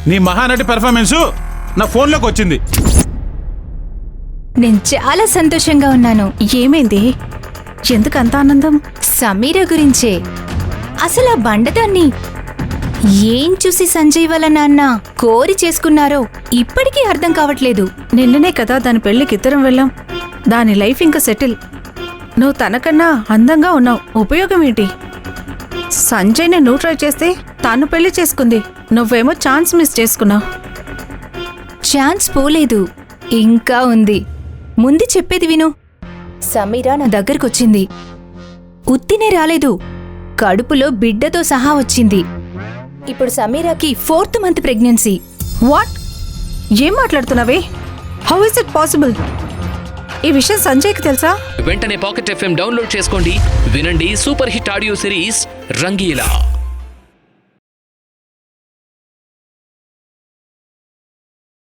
నీ మహానటి పెర్ఫార్మెన్స్ నా ఫోన్లోకి వచ్చింది. నేను చాలా సంతోషంగా ఉన్నాను. ఏమైంది? ఎందుకంత ఆనందం? సమీర గురించే. అసలు ఆ బండదాన్ని ఏం చూసి సంజయ్ వాళ్ళ నాన్న కోరి చేసుకున్నారో ఇప్పటికీ అర్థం కావట్లేదు. నిన్ననే కదా దాని పెళ్లికి ఇద్దరం వెళ్ళాం. దాని లైఫ్ ఇంకా సెటిల్. నువ్వు తనకన్నా అందంగా ఉన్నావు. ఉపయోగం ఏంటి? సంజయ్ని నువ్వు ట్రై చేస్తే తాను పెళ్లి చేసుకుంది. నువ్వేమో ఛాన్స్ మిస్ చేసుకున్నావు. ఛాన్స్ పోలేదు, ఇంకా ఉంది. ముందు చెప్పేది విను. సమీర నా దగ్గరకొచ్చింది. ఉత్తినే రాలేదు, కడుపులో బిడ్డతో సహా వచ్చింది. ఇప్పుడు సమీరాకి 4th మంత్ ప్రెగ్నెన్సీ. వాట్? ఏం మాట్లాడుతున్నావే? How is it possible? ఈ విషయం సంజయ్కి తెలుసా? వెంటనే పాకెట్ FM డౌన్లోడ్ చేసుకోండి, వినండి super hit audio series Rangeela.